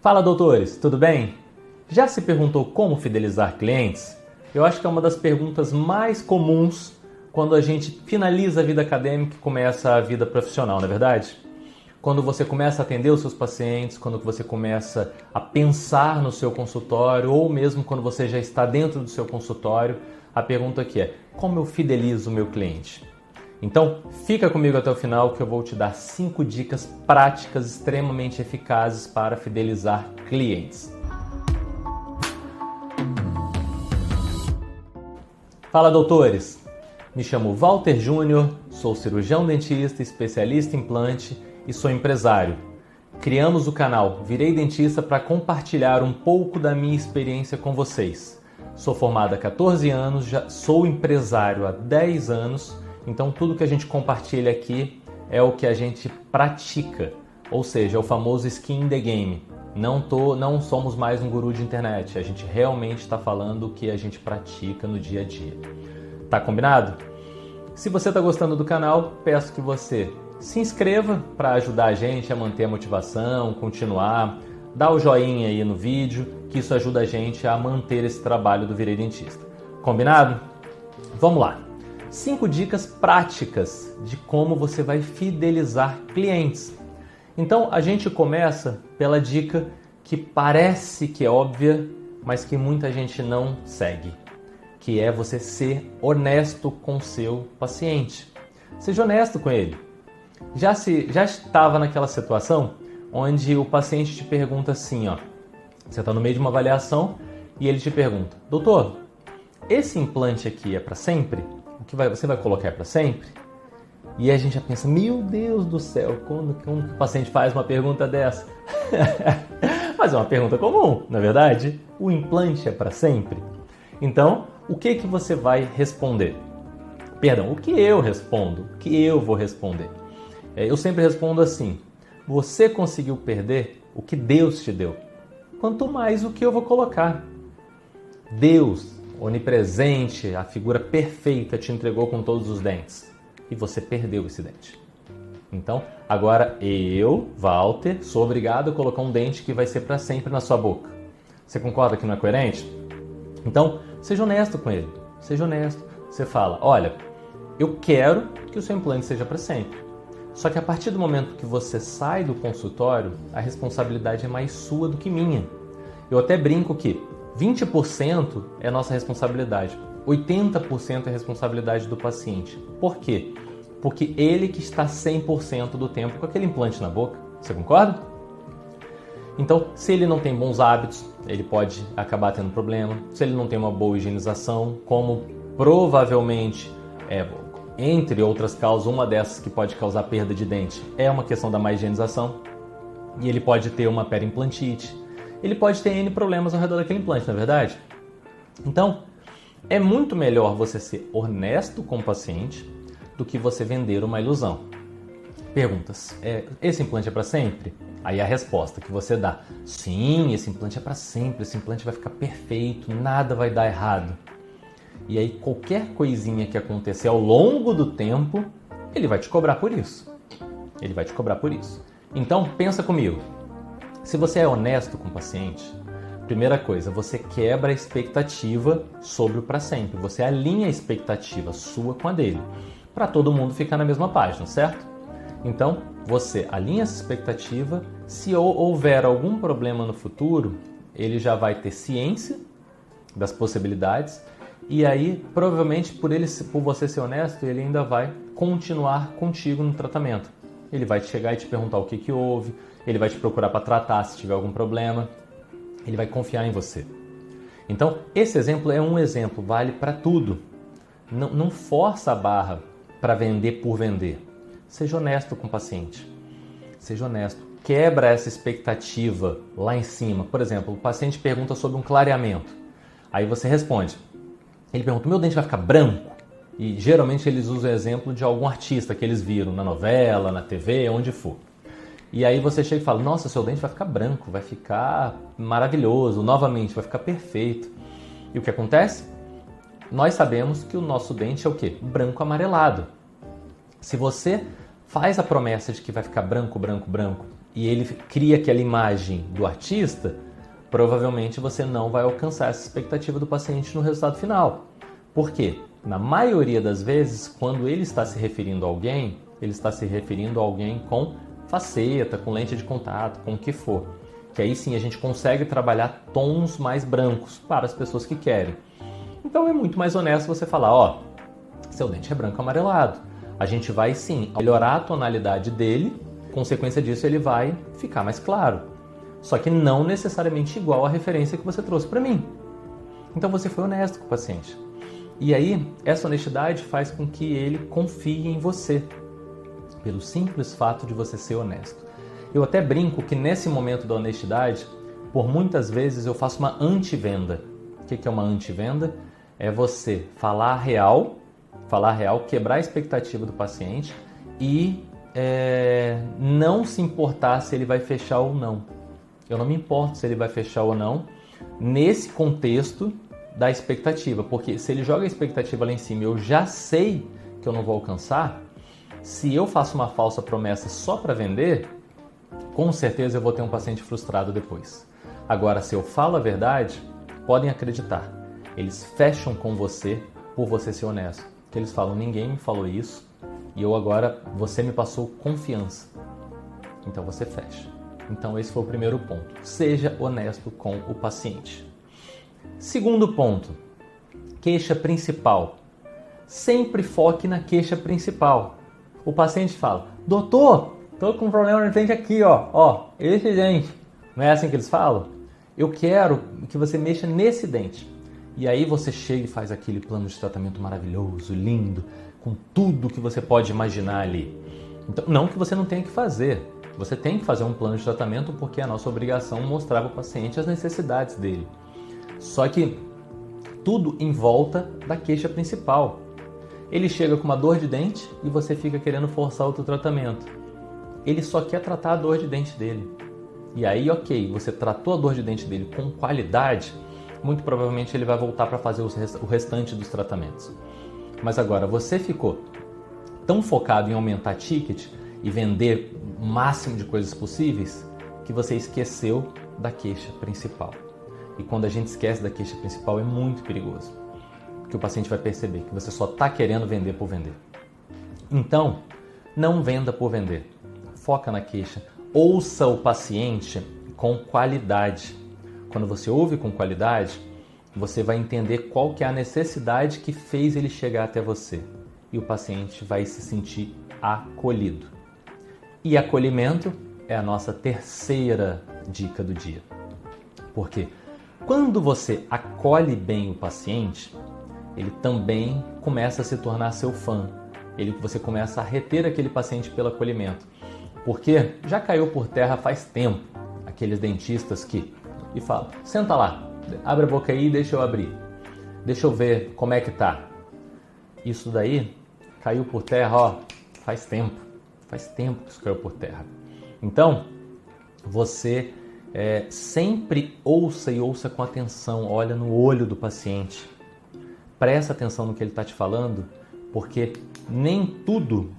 Fala, doutores, tudo bem? Já se perguntou como fidelizar clientes? Eu acho que é uma das perguntas mais comuns quando a gente finaliza a vida acadêmica e começa a vida profissional, não é verdade? Quando você começa a atender os seus pacientes, quando você começa a pensar no seu consultório ou mesmo quando você já está dentro do seu consultório, a pergunta aqui é: como eu fidelizo o meu cliente? Então, fica comigo até o final que eu vou te dar 5 dicas práticas extremamente eficazes para fidelizar clientes. Fala, doutores! Me chamo Walter Júnior, sou cirurgião dentista, especialista em implante e sou empresário. Criamos o canal Virei Dentista para compartilhar um pouco da minha experiência com vocês. Sou formado há 14 anos, já sou empresário há 10 anos, então tudo que a gente compartilha aqui é o que a gente pratica, ou seja, é o famoso skin in the game. Não somos mais um guru de internet, a gente realmente está falando o que a gente pratica no dia a dia. Tá combinado? Se você está gostando do canal, peço que você se inscreva para ajudar a gente a manter a motivação, continuar, dá o joinha aí no vídeo, que isso ajuda a gente a manter esse trabalho do Virei Dentista. Combinado? Vamos lá! 5 dicas práticas de como você vai fidelizar clientes. Então a gente começa pela dica que parece que é óbvia, mas que muita gente não segue, que é você ser honesto com o seu paciente. Seja honesto com ele. Já estava naquela situação onde o paciente te pergunta assim, ó, você está no meio de uma avaliação e ele te pergunta: doutor, esse implante aqui é para sempre? O que você vai colocar é para sempre? E a gente já pensa, meu Deus do céu, como que o paciente faz uma pergunta dessa? Mas é uma pergunta comum, não é verdade? O implante é para sempre? Então, o que você vai responder? Perdão, o que eu respondo? O que eu vou responder? Eu sempre respondo assim: você conseguiu perder o que Deus te deu, quanto mais o que eu vou colocar. Deus, onipresente, a figura perfeita, te entregou com todos os dentes e você perdeu esse dente. Então, agora eu, Walter, sou obrigado a colocar um dente que vai ser para sempre na sua boca. Você concorda que não é coerente? Então, seja honesto com ele. Seja honesto. Você fala: olha, eu quero que o seu implante seja para sempre. Só que a partir do momento que você sai do consultório, a responsabilidade é mais sua do que minha. Eu até brinco que 20% é nossa responsabilidade, 80% é responsabilidade do paciente. Por quê? Porque ele que está 100% do tempo com aquele implante na boca. Você concorda? Então, se ele não tem bons hábitos, ele pode acabar tendo problema. Se ele não tem uma boa higienização, como provavelmente entre outras causas, uma dessas que pode causar perda de dente é uma questão da má higienização, e ele pode ter uma periimplantite, ele pode ter N problemas ao redor daquele implante, não é verdade? Então, é muito melhor você ser honesto com o paciente do que você vender uma ilusão. Perguntas: esse implante é para sempre? Aí a resposta que você dá: sim, esse implante é para sempre, esse implante vai ficar perfeito, nada vai dar errado. E aí qualquer coisinha que acontecer ao longo do tempo, ele vai te cobrar por isso. Ele vai te cobrar por isso. Então pensa comigo. Se você é honesto com o paciente, primeira coisa, você quebra a expectativa sobre o para sempre. Você alinha a expectativa sua com a dele, para todo mundo ficar na mesma página, certo? Então, você alinha essa expectativa. Se houver algum problema no futuro, ele já vai ter ciência das possibilidades. E aí, provavelmente, por você ser honesto, ele ainda vai continuar contigo no tratamento. Ele vai te chegar e te perguntar o que houve, ele vai te procurar para tratar se tiver algum problema, ele vai confiar em você. Então, esse exemplo é um exemplo, vale para tudo. Não força a barra para vender por vender. Seja honesto com o paciente. Seja honesto. Quebra essa expectativa lá em cima. Por exemplo, o paciente pergunta sobre um clareamento. Aí você responde. Ele pergunta: meu dente vai ficar branco? E geralmente eles usam o exemplo de algum artista que eles viram na novela, na TV, onde for. E aí você chega e fala: nossa, seu dente vai ficar branco, vai ficar maravilhoso, novamente, vai ficar perfeito. E o que acontece? Nós sabemos que o nosso dente é o quê? Branco amarelado. Se você faz a promessa de que vai ficar branco, branco, branco e ele cria aquela imagem do artista, provavelmente você não vai alcançar essa expectativa do paciente no resultado final. Por quê? Na maioria das vezes, quando ele está se referindo a alguém, ele está se referindo a alguém com faceta, com lente de contato, com o que for. Que aí sim a gente consegue trabalhar tons mais brancos para as pessoas que querem. Então é muito mais honesto você falar, ó, seu dente é branco amarelado. A gente vai sim melhorar a tonalidade dele, consequência disso ele vai ficar mais claro. Só que não necessariamente igual à referência que você trouxe para mim. Então você foi honesto com o paciente. E aí, essa honestidade faz com que ele confie em você, pelo simples fato de você ser honesto. Eu até brinco que nesse momento da honestidade, por muitas vezes eu faço uma antivenda. O que é uma antivenda? É você falar real, quebrar a expectativa do paciente e não se importar se ele vai fechar ou não. Eu não me importo se ele vai fechar ou não nesse contexto da expectativa, porque se ele joga a expectativa lá em cima e eu já sei que eu não vou alcançar, se eu faço uma falsa promessa só para vender, com certeza eu vou ter um paciente frustrado depois. Agora, se eu falo a verdade, podem acreditar, eles fecham com você por você ser honesto. Que eles falam, ninguém me falou isso e você me passou confiança. Então você fecha. Então esse foi o primeiro ponto. Seja honesto com o paciente. Segundo ponto, queixa principal. Sempre foque na queixa principal. O paciente fala, doutor, tô com um problema no dente aqui, ó, esse dente. Não é assim que eles falam? Eu quero que você mexa nesse dente. E aí você chega e faz aquele plano de tratamento maravilhoso, lindo, com tudo que você pode imaginar ali. Então, não que você não tenha que fazer. Você tem que fazer um plano de tratamento porque é a nossa obrigação mostrar para o paciente as necessidades dele. Só que tudo em volta da queixa principal. Ele chega com uma dor de dente e você fica querendo forçar outro tratamento. Ele só quer tratar a dor de dente dele. E aí, ok, você tratou a dor de dente dele com qualidade, muito provavelmente ele vai voltar para fazer o restante dos tratamentos. Mas agora, você ficou tão focado em aumentar ticket e vender o máximo de coisas possíveis que você esqueceu da queixa principal. E quando a gente esquece da queixa principal é muito perigoso, porque o paciente vai perceber que você só está querendo vender por vender. Então, não venda por vender. Foca na queixa. Ouça o paciente com qualidade. Quando você ouve com qualidade, você vai entender qual que é a necessidade que fez ele chegar até você. E o paciente vai se sentir acolhido. E acolhimento é a nossa terceira dica do dia. Porque quando você acolhe bem o paciente, ele também começa a se tornar seu fã. Você começa a reter aquele paciente pelo acolhimento. Porque já caiu por terra faz tempo aqueles dentistas e falam, senta lá, abre a boca aí e deixa eu abrir. Deixa eu ver como é que tá. Isso daí caiu por terra, faz tempo. Faz tempo que isso caiu por terra. Então, você sempre ouça com atenção, olha no olho do paciente. Presta atenção no que ele está te falando, porque nem tudo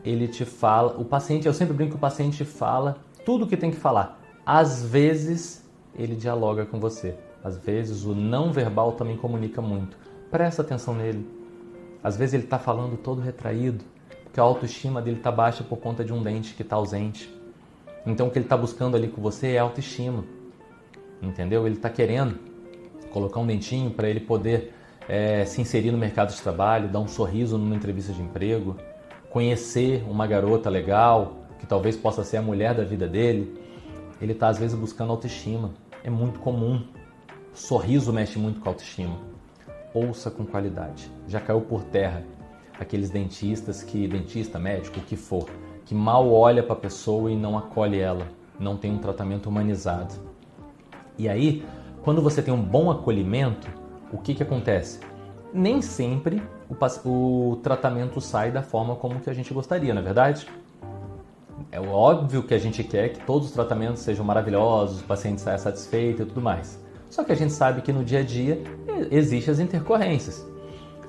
ele te fala. Eu sempre brinco que o paciente fala tudo o que tem que falar. Às vezes, ele dialoga com você. Às vezes, o não verbal também comunica muito. Presta atenção nele. Às vezes, ele está falando todo retraído, porque a autoestima dele está baixa por conta de um dente que está ausente. Então, o que ele está buscando ali com você é autoestima. Entendeu? Ele está querendo colocar um dentinho para ele poder se inserir no mercado de trabalho, dar um sorriso numa entrevista de emprego, conhecer uma garota legal, que talvez possa ser a mulher da vida dele. Ele está, às vezes, buscando autoestima. É muito comum. O sorriso mexe muito com a autoestima. Ouça com qualidade. Já caiu por terra aqueles dentistas dentista, médico, o que for, que mal olha para a pessoa e não acolhe ela, não tem um tratamento humanizado. E aí, quando você tem um bom acolhimento, o que acontece? Nem sempre o tratamento sai da forma como que a gente gostaria, não é verdade? É óbvio que a gente quer que todos os tratamentos sejam maravilhosos, o paciente saia satisfeito e tudo mais. Só que a gente sabe que no dia a dia existem as intercorrências.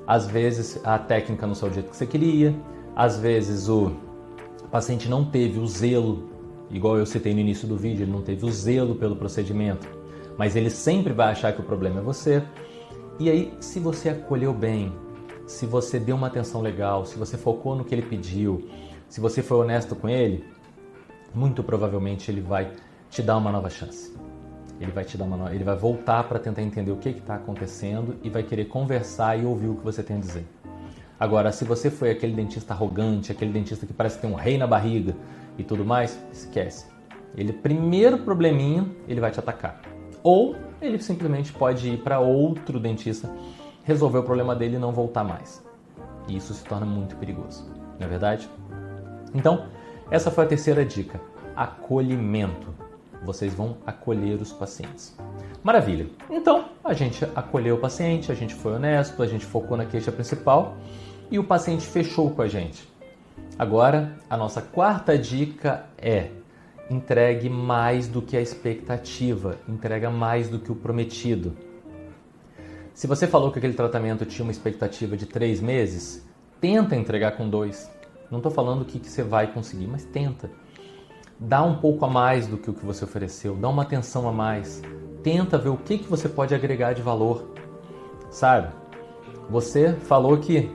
Às vezes a técnica não saiu do jeito que você queria, às vezes o paciente não teve o zelo igual eu citei no início do vídeo, ele não teve o zelo pelo procedimento, mas ele sempre vai achar que o problema é você. E aí, se você acolheu bem, se você deu uma atenção legal, se você focou no que ele pediu, se você foi honesto com ele, muito provavelmente ele vai te dar uma nova chance. Ele vai voltar para tentar entender o que está acontecendo e vai querer conversar e ouvir o que você tem a dizer. Agora, se você foi aquele dentista arrogante, aquele dentista que parece que tem um rei na barriga e tudo mais, esquece. Ele, primeiro probleminha, ele vai te atacar. Ou ele simplesmente pode ir para outro dentista, resolver o problema dele e não voltar mais. E isso se torna muito perigoso, não é verdade? Então, essa foi a terceira dica, acolhimento. Vocês vão acolher os pacientes. Maravilha! Então, a gente acolheu o paciente, a gente foi honesto, a gente focou na queixa principal e o paciente fechou com a gente. Agora, a nossa quarta dica é: entregue mais do que a expectativa, entrega mais do que o prometido. Se você falou que aquele tratamento tinha uma expectativa de 3 meses, tenta entregar com 2. Não estou falando que você vai conseguir, mas tenta. Dá um pouco a mais do que o que você ofereceu, dá uma atenção a mais. Tenta ver o que você pode agregar de valor. Sabe? Você falou que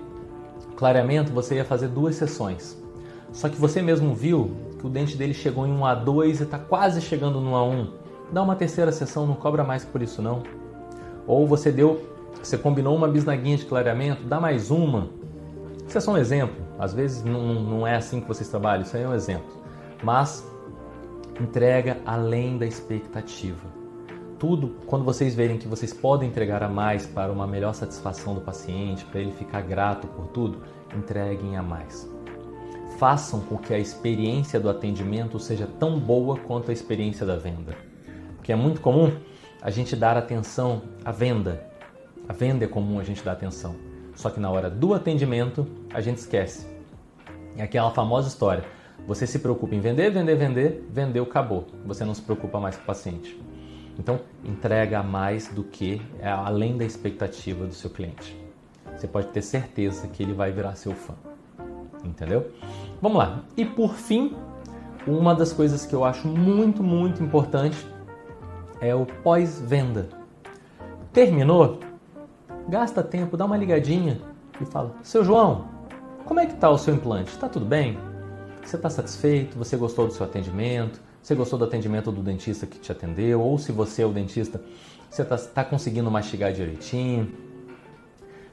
clareamento você ia fazer 2 sessões. Só que você mesmo viu que o dente dele chegou em 1A2 e está quase chegando no A1. Dá uma terceira sessão, não cobra mais por isso não. Ou você combinou uma bisnaguinha de clareamento, dá mais uma. Isso é só um exemplo. Às vezes não é assim que vocês trabalham, isso aí é um exemplo. Mas entrega além da expectativa. Tudo, quando vocês verem que vocês podem entregar a mais para uma melhor satisfação do paciente, para ele ficar grato por tudo, entreguem a mais. Façam com que a experiência do atendimento seja tão boa quanto a experiência da venda. Porque é muito comum a gente dar atenção à venda. A venda é comum a gente dar atenção. Só que na hora do atendimento, a gente esquece. É aquela famosa história. Você se preocupa em vender, vendeu, acabou. Você não se preocupa mais com o paciente. Então, entrega mais do que além da expectativa do seu cliente. Você pode ter certeza que ele vai virar seu fã. Entendeu? Vamos lá. E por fim, uma das coisas que eu acho muito, muito importante é o pós-venda. Terminou? Gasta tempo, dá uma ligadinha e fala: Seu João, como é que está o seu implante? Está tudo bem? Você está satisfeito? Você gostou do seu atendimento? Você gostou do atendimento do dentista que te atendeu? Ou se você é o dentista, você está conseguindo mastigar direitinho?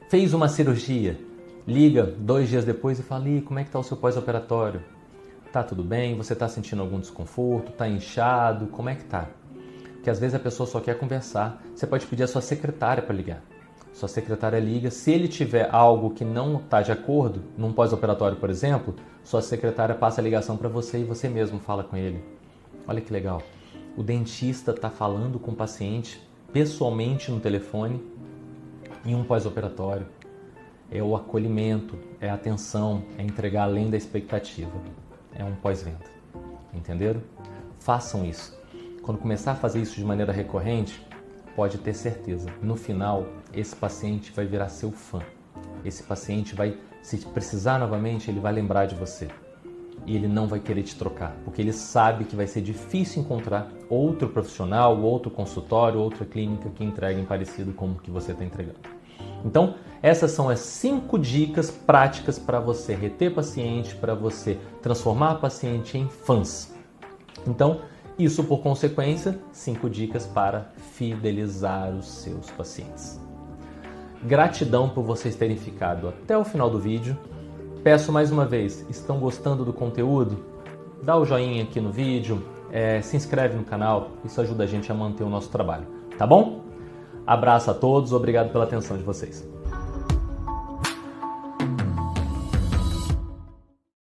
Fez uma cirurgia? Liga 2 dias depois e fala: como é que está o seu pós-operatório? Está tudo bem? Você está sentindo algum desconforto? Está inchado? Como é que está? Porque às vezes a pessoa só quer conversar. Você pode pedir a sua secretária para ligar. Sua secretária liga. Se ele tiver algo que não está de acordo, num pós-operatório, por exemplo, sua secretária passa a ligação para você e você mesmo fala com ele. Olha que legal. O dentista está falando com o paciente pessoalmente no telefone em um pós-operatório. É o acolhimento, é a atenção, é entregar além da expectativa. É um pós-venda. Entenderam? Façam isso. Quando começar a fazer isso de maneira recorrente, pode ter certeza, no final, esse paciente vai virar seu fã. Esse paciente vai, se precisar novamente, ele vai lembrar de você. E ele não vai querer te trocar, porque ele sabe que vai ser difícil encontrar outro profissional, outro consultório, outra clínica que entreguem parecido com o que você está entregando. Então, essas são as 5 dicas práticas para você reter paciente, para você transformar paciente em fãs. Então, isso por consequência, 5 dicas para fidelizar os seus pacientes. Gratidão por vocês terem ficado até o final do vídeo. Peço mais uma vez, estão gostando do conteúdo? Dá o joinha aqui no vídeo, se inscreve no canal, isso ajuda a gente a manter o nosso trabalho, tá bom? Abraço a todos, obrigado pela atenção de vocês.